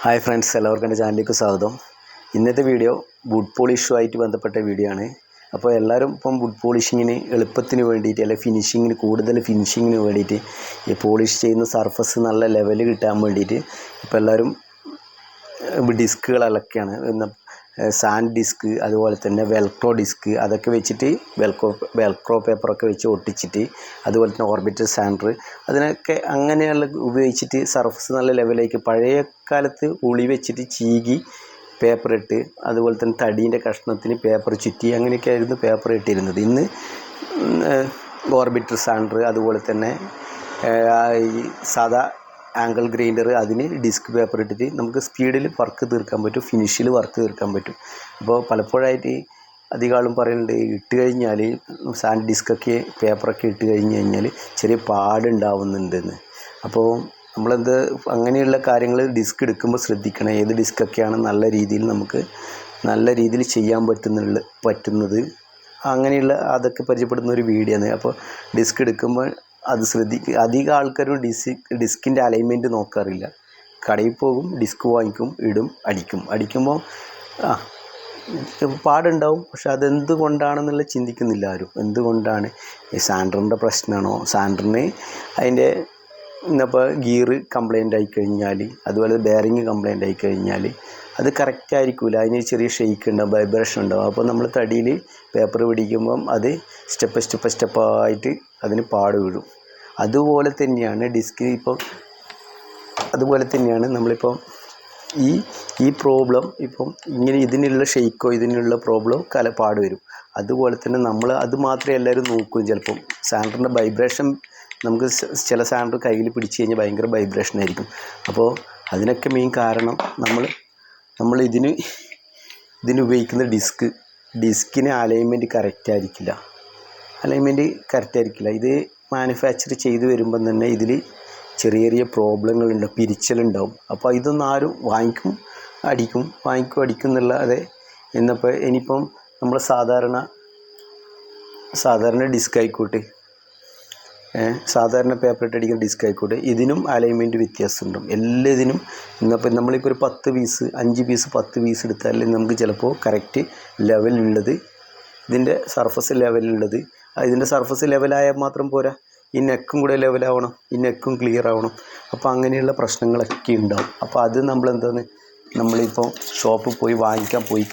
Hi friends, എല്ലാവർക്കും എൻ്റെ ചാനലിലേക്ക് സ്വാഗതം. ഇന്നത്തെ വീഡിയോ വുഡ് പോളിഷുമായിട്ട് ബന്ധപ്പെട്ട വീഡിയോ ആണ്. അപ്പോൾ എല്ലാവരും ഇപ്പം വുഡ് പോളിഷിങ്ങിന് എളുപ്പത്തിന് വേണ്ടിയിട്ട് അല്ലെങ്കിൽ ഫിനിഷിങ്ങിന് കൂടുതൽ ഫിനിഷിങ്ങിന് വേണ്ടിയിട്ട് ഈ പോളിഷ് ചെയ്യുന്ന സർഫസ് നല്ല ലെവൽ കിട്ടാൻ വേണ്ടിയിട്ട് ഇപ്പോൾ എല്ലാവരും ഡിസ്കുകൾ ഇളക്കുകയാണ്. സാൻഡ് ഡിസ്ക്, അതുപോലെ തന്നെ വെൽക്രോ ഡിസ്ക്, അതൊക്കെ വെച്ചിട്ട് വെൽക്രോ പേപ്പറൊക്കെ വെച്ച് ഒട്ടിച്ചിട്ട്, അതുപോലെ തന്നെ ഓർബിറ്റൽ സാൻഡർ, അതിനൊക്കെ അങ്ങനെയുള്ള ഉപയോഗിച്ചിട്ട് സർഫസ് നല്ല ലെവലേക്ക് പഴയ കാലത്ത് ഉളി വെച്ചിട്ട് ചീകി പേപ്പർ ഇട്ട്, അതുപോലെ തന്നെ തടീൻ്റെ കഷ്ണത്തിന് പേപ്പർ ചുറ്റി അങ്ങനെയൊക്കെ ആയിരുന്നു പേപ്പർ ഇട്ടിരുന്നത്. ഇന്ന് ഓർബിറ്റൽ സാൻഡർ, അതുപോലെ തന്നെ ഈ സാധാ ആംഗിൾ ഗ്രൈൻഡർ, അതിന് ഡിസ്ക് പേപ്പർ ഇട്ടിട്ട് നമുക്ക് സ്പീഡിൽ വർക്ക് തീർക്കാൻ പറ്റും, ഫിനിഷിൽ വർക്ക് തീർക്കാൻ പറ്റും. അപ്പോൾ പലപ്പോഴായിട്ട് അധികം ആളും പറയുന്നുണ്ട്, ഇട്ട് കഴിഞ്ഞാൽ സാൻഡ് ഡിസ്കൊക്കെ പേപ്പറൊക്കെ ഇട്ട് കഴിഞ്ഞാൽ ചെറിയ പാടുണ്ടാവുന്നുണ്ടെന്ന്. അപ്പോൾ നമ്മളെന്ത് അങ്ങനെയുള്ള കാര്യങ്ങൾ ഡിസ്ക് എടുക്കുമ്പോൾ ശ്രദ്ധിക്കണം. ഏത് ഡിസ്കൊക്കെയാണ് നല്ല രീതിയിൽ ചെയ്യാൻ പറ്റുന്നത് അങ്ങനെയുള്ള അതൊക്കെ പരിചയപ്പെടുന്ന ഒരു വീഡിയോ ആണ്. അപ്പോൾ ഡിസ്ക് എടുക്കുമ്പോൾ അത് ശ്രദ്ധിക്കുക. അധികം ആൾക്കാരും ഡിസ്കിൻ്റെ അലൈൻമെൻറ്റ് നോക്കാറില്ല. കടയിൽ പോകും, ഡിസ്ക് വാങ്ങിക്കും, ഇടും, അടിക്കുമ്പോൾ പാടുണ്ടാവും. പക്ഷെ അതെന്തുകൊണ്ടാണെന്നുള്ള ചിന്തിക്കുന്നില്ല ആരും. എന്തുകൊണ്ടാണ്? ഈ സാൻഡറിൻ്റെ പ്രശ്നമാണോ? സാൻഡറിന് അതിൻ്റെ ഇപ്പോൾ ഗിയർ കംപ്ലൈൻ്റ് ആയിക്കഴിഞ്ഞാൽ, അതുപോലെ ബെയറിങ് കംപ്ലൈൻ്റ് ആയിക്കഴിഞ്ഞാൽ അത് കറക്റ്റ് ആയിരിക്കില്ല. അതിന് ചെറിയ ഷെയ്ക്ക് ഉണ്ടാവും, വൈബ്രേഷൻ ഉണ്ടാവും. അപ്പോൾ നമ്മൾ തടിയിൽ പേപ്പർ പിടിക്കുമ്പം അത് സ്റ്റെപ്പായിട്ട് അതിന് പാട് വീഴും. അതുപോലെ തന്നെയാണ് ഡിസ്ക്. അതുപോലെ തന്നെയാണ് നമ്മളിപ്പോൾ ഈ പ്രോബ്ലം ഇപ്പം ഇങ്ങനെ ഇതിനുള്ള ഷെയ്ക്കോ ഇതിനുള്ള പ്രോബ്ലം പാട് വരും. അതുപോലെ തന്നെ നമ്മൾ അത് മാത്രമേ എല്ലാവരും നോക്കും. ചിലപ്പം സാൻഡറിൻ്റെ വൈബ്രേഷൻ, നമുക്ക് ചില സാൻഡർ കയ്യിൽ പിടിച്ച് കഴിഞ്ഞാൽ ഭയങ്കര വൈബ്രേഷൻ ആയിരിക്കും. അപ്പോൾ അതിനൊക്കെ മെയിൻ കാരണം നമ്മൾ ഇതിന് ഉപയോഗിക്കുന്ന ഡിസ്കിന് അലൈൻമെൻറ്റ് കറക്റ്റ് ആയിരിക്കില്ല. ഇത് മാനുഫാക്ചർ ചെയ്ത് വരുമ്പം തന്നെ ഇതിൽ ചെറിയ പ്രോബ്ലങ്ങളുണ്ടാവും, പിരിച്ചലുണ്ടാവും. അപ്പോൾ ഇതൊന്നും ആരും വാങ്ങിക്കും അടിക്കും എന്നുള്ളത്. ഇനിയിപ്പം നമ്മൾ സാധാരണ ഡിസ്ക് ആയിക്കോട്ടെ, സാധാരണ പേപ്പർ ഇട്ട് അടിക്കുന്ന ഡിസ്ക് ആയിക്കോട്ടെ, ഇതിനും അലൈൻമെൻറ്റ് വ്യത്യാസമുണ്ടാവും. എല്ലാത്തിനും നമ്മളിപ്പോൾ ഒരു 5 പീസ് 10 പീസ് എടുത്താൽ നമുക്ക് ചിലപ്പോൾ കറക്റ്റ് ലെവലുള്ളത്, ഇതിൻ്റെ സർഫസ് ലെവലുള്ളത്, ഇതിൻ്റെ സർഫസ് ലെവലായാൽ മാത്രം പോരാ, ഈ നെക്കും കൂടെ ലെവലാവണം, ഈ നെക്കും ക്ലിയർ ആവണം. അപ്പോൾ അങ്ങനെയുള്ള പ്രശ്നങ്ങളൊക്കെ ഉണ്ടാവും. അപ്പോൾ അത് നമ്മളിപ്പോൾ ഷോപ്പിൽ പോയി വാങ്ങിക്കാൻ പോയി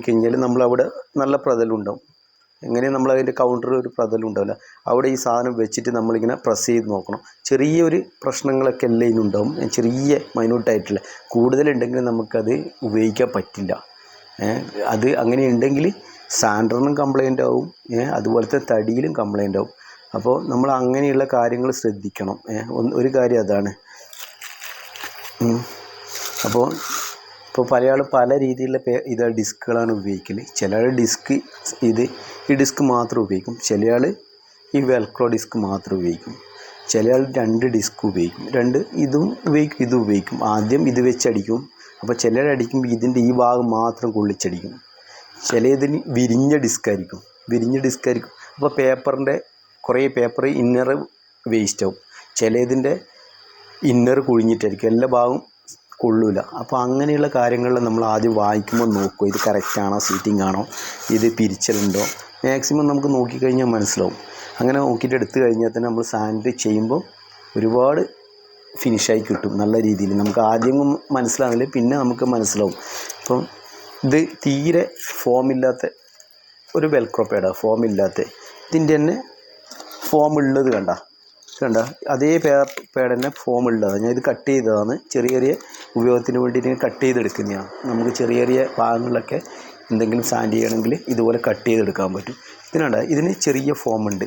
കഴിഞ്ഞാൽ നമ്മളവിടെ നല്ല പ്രതലുണ്ടാവും. എങ്ങനെ നമ്മളതിൻ്റെ കൗണ്ടർ ഒരു പ്രതലുണ്ടാവില്ല. അവിടെ ഈ സാധനം വെച്ചിട്ട് നമ്മളിങ്ങനെ പ്രസ് ചെയ്ത് നോക്കണം. ചെറിയൊരു പ്രശ്നങ്ങളൊക്കെ എല്ലാം ഇതിനുണ്ടാവും, ചെറിയ മൈന്യൂട്ടായിട്ടുള്ള. കൂടുതലുണ്ടെങ്കിൽ നമുക്കത് ഉപയോഗിക്കാൻ പറ്റില്ല. അത് അങ്ങനെ ഉണ്ടെങ്കിൽ സാൻഡറിനും കംപ്ലൈൻ്റ് ആവും, അതുപോലത്തെ തടിയിലും കംപ്ലൈൻ്റ് ആവും. അപ്പോൾ നമ്മൾ അങ്ങനെയുള്ള കാര്യങ്ങൾ ശ്രദ്ധിക്കണം. ഒരു കാര്യം അതാണ്. അപ്പോൾ പല രീതിയിലുള്ള ഡിസ്കുകളാണ് ഉപയോഗിക്കൽ. ചില ഡിസ്ക് ഈ ഡിസ്ക് മാത്രം ഉപയോഗിക്കും, ചില ആൾ ഈ വെൽക്രോ ഡിസ്ക് മാത്രം ഉപയോഗിക്കും, ചില ആൾ 2 ഡിസ്ക് ഉപയോഗിക്കും. ഇതും ഉപയോഗിക്കും. ആദ്യം ഇത് വെച്ചടിക്കും. അപ്പോൾ ചിലർ അടിക്കുമ്പോൾ ഇതിൻ്റെ ഈ ഭാഗം മാത്രം കൊള്ളിച്ചടിക്കും. ചിലതിന് വിരിഞ്ഞ ഡിസ്ക് ആയിരിക്കും. അപ്പോൾ കുറേ പേപ്പർ ഇന്നർ വേസ്റ്റ് ആവും. ചിലതിൻ്റെ ഇന്നർ കുഴിഞ്ഞിട്ടായിരിക്കും, എല്ലാ ഭാഗവും കൊള്ളൂല. അപ്പോൾ അങ്ങനെയുള്ള കാര്യങ്ങളിൽ നമ്മൾ ആദ്യം വാങ്ങിക്കുമ്പോൾ നോക്കുക, ഇത് കറക്റ്റാണോ, സീറ്റിംഗ് ആണോ, ഇത് പിരിച്ചലുണ്ടോ. മാക്സിമം നമുക്ക് നോക്കിക്കഴിഞ്ഞാൽ മനസ്സിലാവും. അങ്ങനെ നോക്കിയിട്ട് എടുത്തു കഴിഞ്ഞാൽ തന്നെ നമ്മൾ സാൻഡ് ചെയ്യുമ്പോൾ ഒരുപാട് ഫിനിഷായി കിട്ടും നല്ല രീതിയിൽ. നമുക്ക് ആദ്യം മനസ്സിലാവില്ല, പിന്നെ നമുക്ക് മനസ്സിലാവും. ഇപ്പം ഇത് തീരെ ഫോമില്ലാത്ത ഒരു വെൽക്രോ പേഡാണ്, ഫോമില്ലാത്ത. ഇതിൻ്റെ തന്നെ ഫോമുള്ളത് കണ്ട അതേ പേഡ് തന്നെ ഫോമുള്ളതാണ്. ഞാൻ ഇത് കട്ട് ചെയ്തതാണ്, ചെറിയ ഉപയോഗത്തിന് വേണ്ടിയിട്ട് കട്ട് ചെയ്തെടുക്കുന്നതാണ്. നമുക്ക് ചെറിയ ഭാഗങ്ങളിലൊക്കെ എന്തെങ്കിലും സാൻഡ് ചെയ്യണമെങ്കിൽ ഇതുപോലെ കട്ട് ചെയ്തെടുക്കാൻ പറ്റും. ഇതിന് ചെറിയ ഫോമുണ്ട്,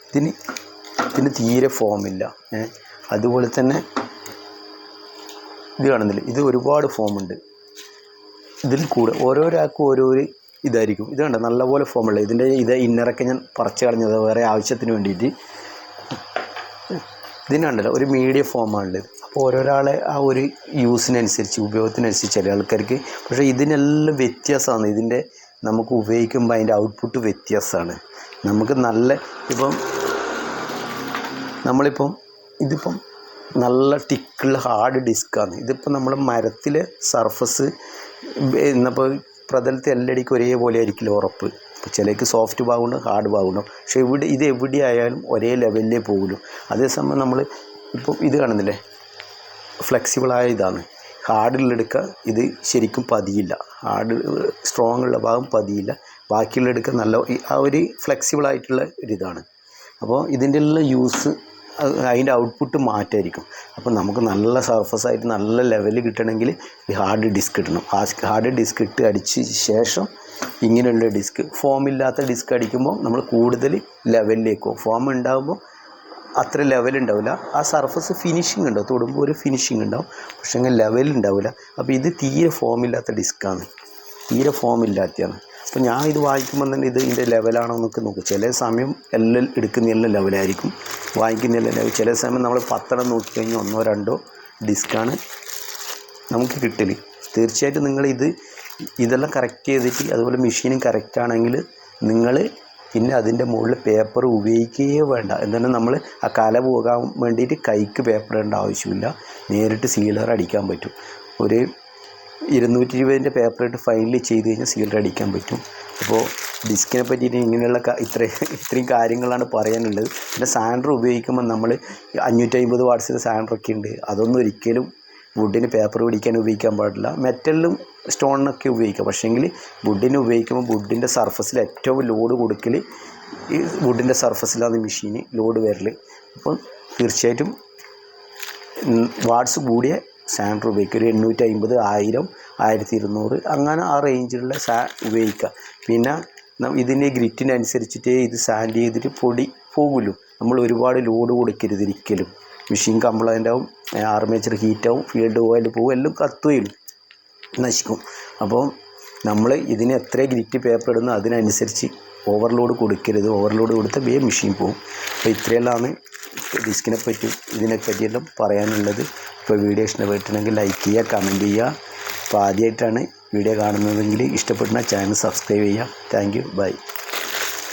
ഇതിന് തീരെ ഫോമില്ല. അതുപോലെ തന്നെ ഇത് കാണുന്നില്ല, ഇത് ഒരുപാട് ഫോമുണ്ട്. ഇതിൽ കൂടെ ഓരോരാൾക്കും ഓരോരോ ഇതായിരിക്കും. ഇത് കണ്ട നല്ലപോലെ ഫോമുള്ള ഇതിൻ്റെ ഇന്നറൊക്കെ ഞാൻ പറിച്ച് കളഞ്ഞത് വേറെ ആവശ്യത്തിന് വേണ്ടിയിട്ട്. ഇതിനുണ്ടല്ലോ ഒരു മീഡിയം ഫോമാണുള്ളത്. അപ്പോൾ ഓരോരാളെ ആ ഒരു യൂസിനനുസരിച്ച്, ഉപയോഗത്തിനനുസരിച്ച് ചില ആൾക്കാർക്ക്. പക്ഷേ ഇതിനെല്ലാം വ്യത്യാസമാണ്. നമുക്ക് ഉപയോഗിക്കുമ്പോൾ അതിൻ്റെ ഔട്ട്പുട്ട് വ്യത്യാസമാണ്. നമുക്ക് ഇതിപ്പം നല്ല തിക്കുള്ള ഹാർഡ് ഡിസ്ക്കാണ്. ഇതിപ്പോൾ നമ്മൾ മരത്തിലെ സർഫസ് എന്നപ്പോൾ പ്രതലത്തെ എല്ലാടിക്കും ഒരേപോലെ ആയിരിക്കില്ല ഉറപ്പ്. ഇപ്പോൾ ചിലക്ക് സോഫ്റ്റ് ഭാഗമുണ്ട്, ഹാർഡ് ഭാഗമുണ്ടാവും. പക്ഷേ ഇത് എവിടെയായാലും ഒരേ ലെവലിലേ പോകുള്ളൂ. അതേസമയം നമ്മൾ ഇപ്പോൾ ഇത് കാണുന്നില്ലേ, ഫ്ലെക്സിബിളായ ഇതാണ്. ഹാർഡിലെടുക്കുക ഇത് ശരിക്കും പതിയില്ല, ഹാർഡ് സ്ട്രോങ് ഉള്ള ഭാഗം പതിയില്ല, ബാക്കിയുള്ളെടുക്കുക നല്ല ആ ഒരു ഫ്ലെക്സിബിളായിട്ടുള്ള ഒരിതാണ്. അപ്പോൾ ഇതിൻ്റെ എല്ലാം യൂസ് അതിൻ്റെ ഔട്ട്പുട്ട് മാറ്റമായിരിക്കും. അപ്പോൾ നമുക്ക് നല്ല സർഫസായിട്ട് നല്ല ലെവൽ കിട്ടണമെങ്കിൽ ഈ ഹാർഡ് ഡിസ്ക് കിട്ടണം. ഹാർഡ് ഡിസ്ക് ഇട്ട് അടിച്ച ശേഷം ഇങ്ങനെയുള്ള ഡിസ്ക്, ഫോമില്ലാത്ത ഡിസ്ക് അടിക്കുമ്പോൾ നമ്മൾ കൂടുതൽ ലെവലിലേക്ക് പോകും. ഫോം ഉണ്ടാകുമ്പോൾ അത്ര ലെവലുണ്ടാവില്ല, ആ സർഫസ് ഫിനിഷിങ് ഉണ്ടാവും, തൊടുമ്പോൾ ഒരു ഫിനിഷിങ് ഉണ്ടാവും, പക്ഷേ അങ്ങനെ ലെവലുണ്ടാവില്ല. അപ്പോൾ ഇത് തീരെ ഫോമില്ലാത്ത ഡിസ്ക്കാണ്, തീരെ ഫോമില്ലാത്തതാണ്. അപ്പോൾ ഞാൻ ഇത് വാങ്ങിക്കുമ്പോൾ തന്നെ ഇതിൻ്റെ ലെവലാണോ എന്നൊക്കെ നോക്കും. ചില സമയം എല്ലാം എടുക്കുന്നതെല്ലാം ലെവലായിരിക്കും, വാങ്ങിക്കുന്നതെല്ലാം ലെവൽ. ചില സമയം നമ്മൾ 10 നോക്കിക്കഴിഞ്ഞാൽ 1 or 2 ഡിസ്ക്കാണ് നമുക്ക് കിട്ടൽ. തീർച്ചയായിട്ടും നിങ്ങൾ ഇതെല്ലാം കറക്റ്റ് ചെയ്തിട്ട്, അതുപോലെ മെഷീനും കറക്റ്റാണെങ്കിൽ നിങ്ങൾ പിന്നെ അതിൻ്റെ മുകളിൽ പേപ്പർ ഉപയോഗിക്കുകയേ വേണ്ട. എന്താണ് നമ്മൾ ആ കല പോകാൻ വേണ്ടിയിട്ട് കൈക്ക് പേപ്പർ ഇടേണ്ട ആവശ്യമില്ല, നേരിട്ട് സീലർ അടിക്കാൻ പറ്റും. ഒരു 220 പേപ്പർ ഇട്ട് ഫൈനൽ ചെയ്ത് കഴിഞ്ഞാൽ സീലർ അടിക്കാൻ പറ്റും. അപ്പോൾ ഡിസ്കിനെ പറ്റിയിട്ട് ഇങ്ങനെയുള്ള ഇത്രയും കാര്യങ്ങളാണ് പറയാനുള്ളത്. പിന്നെ സാൻഡർ ഉപയോഗിക്കുമ്പോൾ നമ്മൾ 550 വാട്ട്സിൻ്റെ സാൻഡറൊക്കെ ഉണ്ട്, അതൊന്നും ഒരിക്കലും വുഡിന് പേപ്പർ പിടിക്കാൻ ഉപയോഗിക്കാൻ പാടില്ല. മെറ്റലിലും സ്റ്റോണിനൊക്കെ ഉപയോഗിക്കാം. പക്ഷേങ്കിൽ വുഡിന് ഉപയോഗിക്കുമ്പോൾ വുഡിൻ്റെ സർഫസിൽ ഏറ്റവും ലോഡ് കൊടുക്കൽ ഈ വുഡിൻ്റെ സർഫസിലാണ് മെഷീന് ലോഡ് വരൽ. അപ്പോൾ തീർച്ചയായിട്ടും വാട്ട്സ് കൂടിയ സാൻഡർ ഉപയോഗിക്കുക. ഒരു 850, 1000, 1200 അങ്ങനെ ആ റേഞ്ചിലുള്ള ഉപയോഗിക്കുക. പിന്നെ ഇതിൻ്റെ ഗ്രിറ്റിനനുസരിച്ചിട്ടേ ഇത് സാൻഡ് ചെയ്തിട്ട് പൊടി പോകുമല്ലോ. നമ്മൾ ഒരുപാട് ലോഡ് കൊടുക്കരുത് ഒരിക്കലും. മെഷീൻ കംപ്ലൈൻ്റ് ആവും, ആർമേച്ചർ ഹീറ്റാവും, ഫീൽഡ് ഓയിൽ പോകും, എല്ലാം കത്തുകയും നശിക്കും. അപ്പോൾ നമ്മൾ ഇതിന് എത്ര ഗ്രിറ്റ് പേപ്പർ ഇടുന്നു അതിനനുസരിച്ച് ഓവർലോഡ് കൊടുക്കരുത്. ഓവർലോഡ് കൊടുത്താൽ വേഗം മെഷീൻ പോകും. അപ്പോൾ ഇത്രയെല്ലാമാണ് ഡിസ്കിനെ പറ്റി ഇതിനെ പറ്റിയെല്ലാം പറയാനുള്ളത്. ഇപ്പോൾ വീഡിയോ ഇഷ്ടപ്പെട്ടിട്ടുണ്ടെങ്കിൽ ലൈക്ക് ചെയ്യുക, കമൻറ്റ് ചെയ്യുക. അപ്പോൾ ആദ്യമായിട്ടാണ് വീഡിയോ കാണുന്നതെങ്കിൽ ഇഷ്ടപ്പെടുന്ന ചാനൽ സബ്സ്ക്രൈബ് ചെയ്യുക. Thank you, bye.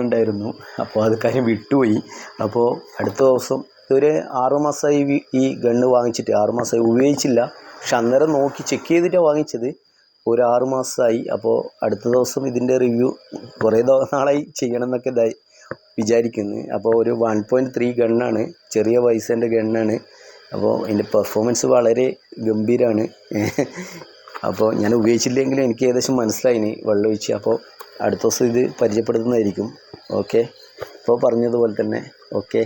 ഉണ്ടായിരുന്നു, അപ്പോൾ അത് കാര്യം വിട്ടുപോയി. അപ്പോൾ അടുത്ത ദിവസം ഇതൊരു 6 മാസമായി ഈ ഗണ്ണ് വാങ്ങിച്ചിട്ട്, 6 മാസമായി ഉപയോഗിച്ചില്ല. പക്ഷെ അന്നേരം നോക്കി ചെക്ക് ചെയ്തിട്ടാണ് വാങ്ങിച്ചത്. ഒരു 6 മാസമായി. അപ്പോൾ അടുത്ത ദിവസം ഇതിൻ്റെ റിവ്യൂ കുറേ നാളായി ചെയ്യണം എന്നൊക്കെ വിചാരിക്കുന്നു. അപ്പോൾ ഒരു 1.3 ഗണ്ണാണ്, ചെറിയ പൈസേൻ്റെ ഗണ്ണാണ്. അപ്പോൾ ഇതിൻ്റെ പെർഫോമൻസ് വളരെ ഗംഭീരമാണ്. അപ്പോൾ ഞാൻ ഉപയോഗിച്ചില്ലെങ്കിലും എനിക്ക് ഏകദേശം മനസ്സിലായിന് വെള്ളമൊഴിച്ച്. അപ്പോൾ അടുത്ത ദിവസം ഇത് പരിചയപ്പെടുത്തുന്നതായിരിക്കും. ഓക്കെ, ഇപ്പോൾ പറഞ്ഞതുപോലെ തന്നെ. ഓക്കെ.